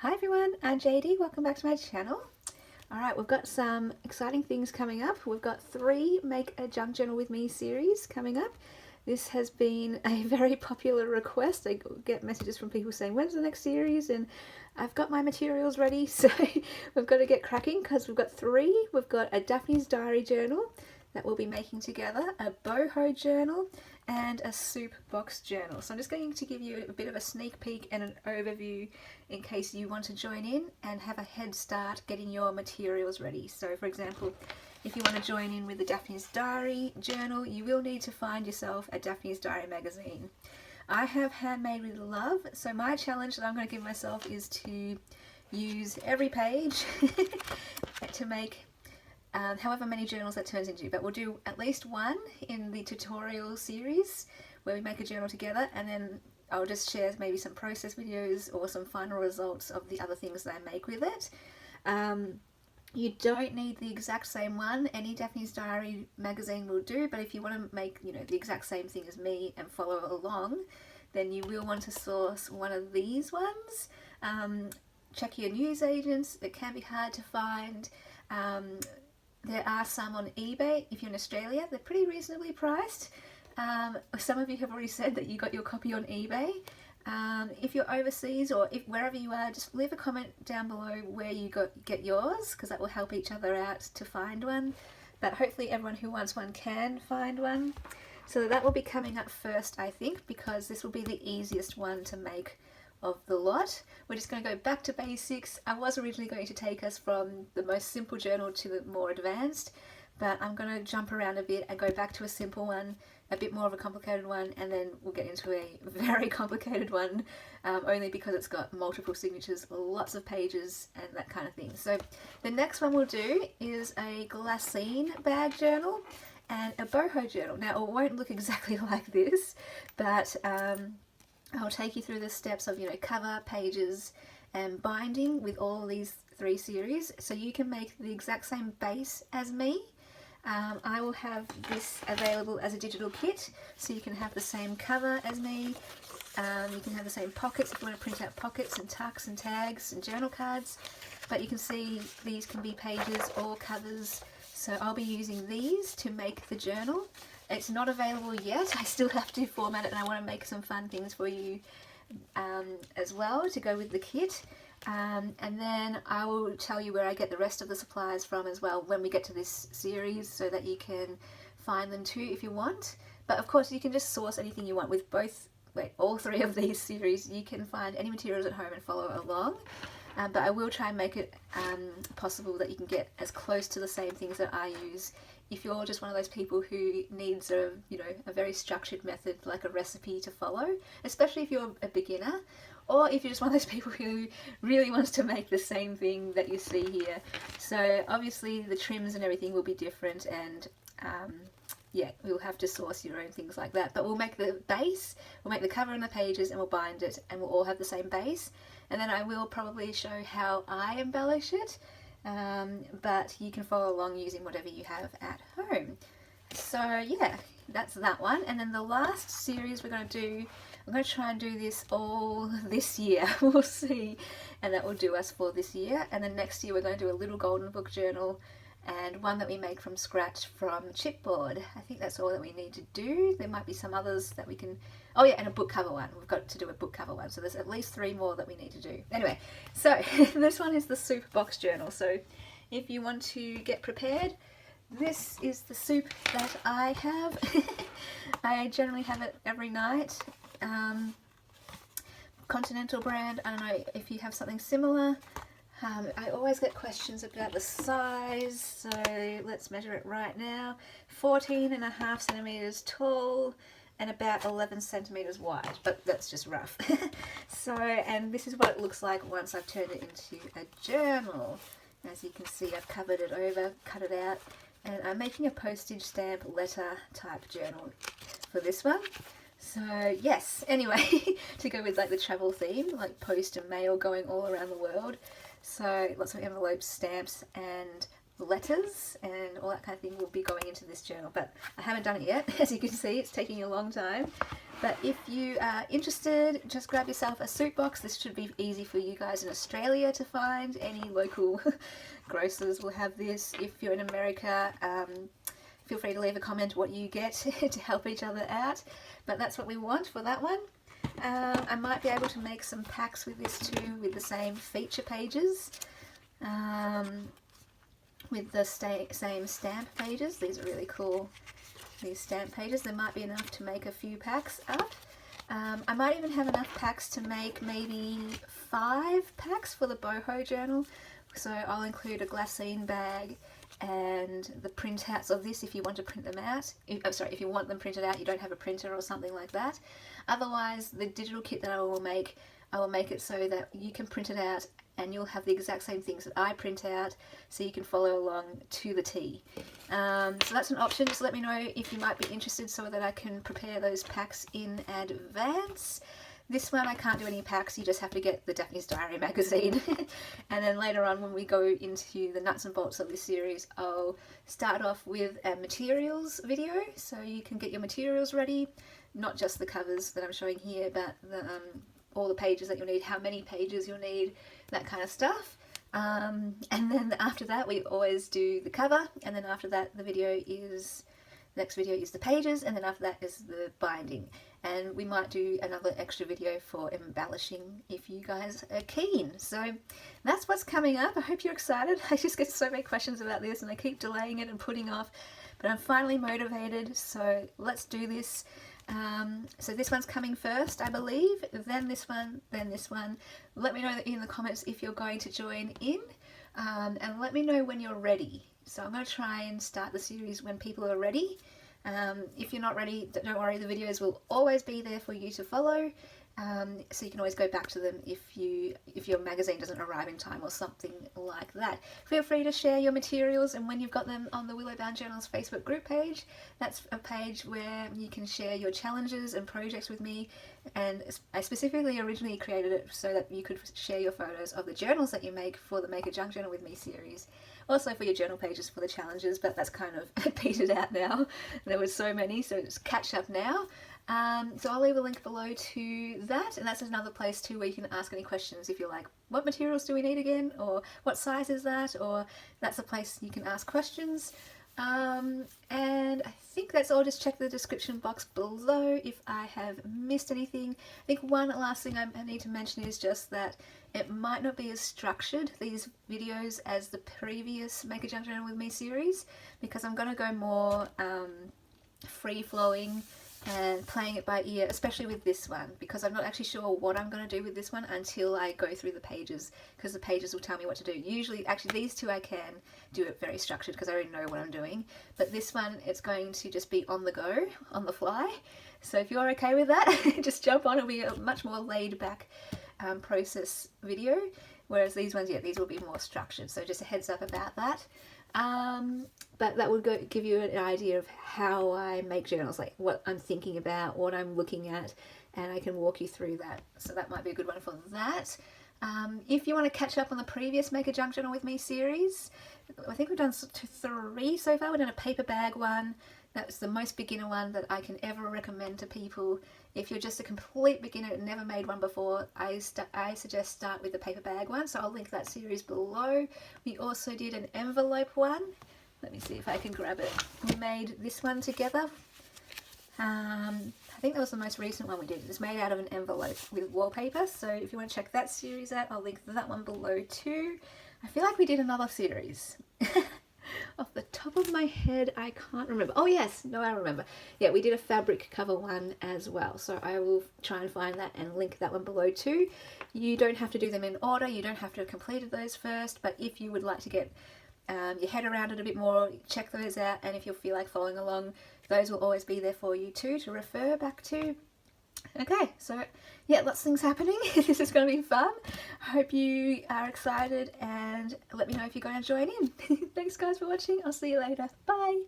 Hi everyone, I'm JD, welcome back to my channel. Alright, we've got some exciting things coming up. We've got 3 Make a Junk Journal with Me series coming up. This has been a very popular request. I get messages from people saying, when's the next series? And I've got my materials ready, so we've got to get cracking because we've got 3. We've got a Daphne's Diary Journal that we'll be making together, a boho journal, and a soup box journal. So I'm just going to give you a bit of a sneak peek and an overview in case you want to join in and have a head start getting your materials ready. So for example, if you want to join in with the Daphne's Diary journal, you will need to find yourself a Daphne's Diary magazine. I have Handmade with Love, so my challenge that I'm going to give myself is to use every page to make however many journals that turns into, but we'll do at least one in the tutorial series where we make a journal together, and then I'll just share maybe some process videos or some final results of the other things that I make with it. You don't need the exact same one. Any Daphne's Diary magazine will do, but if you want to make, the exact same thing as me and follow along, then you will want to source one of these ones. Check your newsagents. It can be hard to find. There are some on eBay if you're in Australia. They're pretty reasonably priced. Some of you have already said that you got your copy on eBay. If you're overseas or if wherever you are, just leave a comment down below where you get yours, because that will help each other out to find one. But hopefully everyone who wants one can find one. So that will be coming up first, I think, because this will be the easiest one to make of the lot. We're just going to go back to basics. I was originally going to take us from the most simple journal to the more advanced, but I'm going to jump around a bit and go back to a simple one, a bit more of a complicated one, and then we'll get into a very complicated one, only because it's got multiple signatures, lots of pages and that kind of thing. So the next one we'll do is a glassine bag journal and a boho journal. Now it won't look exactly like this, but I'll take you through the steps of, cover, pages, and binding with all these 3 series, so you can make the exact same base as me. I will have this available as a digital kit, so you can have the same cover as me. You can have the same pockets if you want to print out pockets and tucks and tags and journal cards. But you can see these can be pages or covers, so I'll be using these to make the journal. It's not available yet. I still have to format it, and I want to make some fun things for you as well to go with the kit. And then I will tell you where I get the rest of the supplies from as well when we get to this series, so that you can find them too if you want. But of course you can just source anything you want with all 3 of these series. You can find any materials at home and follow along. But I will try and make it possible that you can get as close to the same things that I use. If you're just one of those people who needs a very structured method, like a recipe to follow, especially if you're a beginner, or if you're just one of those people who really wants to make the same thing that you see here. So obviously the trims and everything will be different, and yeah, we'll have to source your own things like that. But we'll make the base, we'll make the cover and the pages, and we'll bind it, and we'll all have the same base. And then I will probably show how I embellish it. But you can follow along using whatever you have at home. So yeah, that's that one. And then the last series we're going to do, I'm going to try and do this all this year. We'll see. And that will do us for this year. And then next year we're going to do a little golden book journal, and one that we make from scratch from chipboard. I think that's all that we need to do. There might be some others that we can... Oh yeah, and a book cover one. We've got to do a book cover one. So there's at least 3 more that we need to do. Anyway, so this one is the soup box journal. So if you want to get prepared, this is the soup that I have. I generally have it every night. Continental brand. I don't know if you have something similar. I always get questions about the size, so let's measure it right now. 14.5 centimeters tall and about 11 centimeters wide, but that's just rough. So, and this is what it looks like once I've turned it into a journal. As you can see, I've covered it over, cut it out, and I'm making a postage stamp letter type journal for this one. So yes, anyway, to go with like the travel theme, like post and mail going all around the world. So lots of envelopes, stamps, and letters and all that kind of thing will be going into this journal, but I haven't done it yet. As you can see, it's taking a long time. But if you are interested, just grab yourself a soup box. This should be easy for you guys in Australia to find. Any local grocers will have this. If you're in America, feel free to leave a comment what you get to help each other out. But that's what we want for that one. I might be able to make some packs with this too, with the same feature pages. With the same stamp pages. These are really cool, these stamp pages. There might be enough to make a few packs up. I might even have enough packs to make maybe 5 packs for the boho journal. So I'll include a glassine bag and the printouts of this if you want to print them out. If you want them printed out, you don't have a printer or something like that. Otherwise, the digital kit that I will make it so that you can print it out and you'll have the exact same things that I print out, so you can follow along to the T. So that's an option. Just let me know if you might be interested so that I can prepare those packs in advance. This one I can't do any packs, you just have to get the Daphne's Diary magazine. And then later on when we go into the nuts and bolts of this series, I'll start off with a materials video, so you can get your materials ready. Not just the covers that I'm showing here, but all the pages that you'll need, how many pages you'll need, that kind of stuff. And then after that we always do the cover, and then after that the next video is the pages, and then after that is the binding. And we might do another extra video for embellishing if you guys are keen. So that's what's coming up. I hope you're excited. I just get so many questions about this and I keep delaying it and putting off, but I'm finally motivated, so let's do this. So this one's coming first, I believe, then this one, then this one. Let me know in the comments if you're going to join in, and let me know when you're ready. So I'm going to try and start the series when people are ready. If you're not ready, don't worry, the videos will always be there for you to follow. So you can always go back to them if your magazine doesn't arrive in time or something like that. Feel free to share your materials, and when you've got them on the Willowbound Journals Facebook group page, that's a page where you can share your challenges and projects with me. And I specifically originally created it so that you could share your photos of the journals that you make for the Make a Junk Journal with Me series. Also for your journal pages for the challenges, but that's kind of petered out now. There were so many, so just catch up now. So I'll leave a link below to that, and that's another place too where you can ask any questions if you're like, what materials do we need again, or what size is that, or that's a place you can ask questions. And I think that's all. Just check the description box below if I have missed anything. I think one last thing I need to mention is just that it might not be as structured, these videos, as the previous Make a Junk Journal with Me series, because I'm going to go more free-flowing and playing it by ear, especially with this one, because I'm not actually sure what I'm going to do with this one until I go through the pages, because the pages will tell me what to do. Usually, actually these two I can do it very structured because I already know what I'm doing, but this one it's going to just be on the go, on the fly. So if you're okay with that, just jump on. It'll be a much more laid back process video, whereas these ones, yeah, these will be more structured, so just a heads up about that. But that would give you an idea of how I make journals, like what I'm thinking about, what I'm looking at, and I can walk you through that. So that might be a good one for that. If you want to catch up on the previous Make a Junk Journal with Me series, I think we've done 3 so far. We've done a paper bag one. That's the most beginner one that I can ever recommend to people. If you're just a complete beginner and never made one before, I suggest start with the paper bag one, so I'll link that series below. We also did an envelope one. Let me see if I can grab it. We made this one together. I think that was the most recent one we did. It's made out of an envelope with wallpaper, so if you want to check that series out, I'll link that one below too. I feel like we did another series. Off the top of my head, I can't remember. Oh yes, no, I remember. Yeah, we did a fabric cover one as well, so I will try and find that and link that one below too. You don't have to do them in order, you don't have to have completed those first, but if you would like to get your head around it a bit more, check those out, and if you feel like following along, those will always be there for you too to refer back to. Okay, so yeah, lots of things happening. This is going to be fun. I hope you are excited, and let me know if you're going to join in. Thanks guys for watching. I'll see you later. Bye.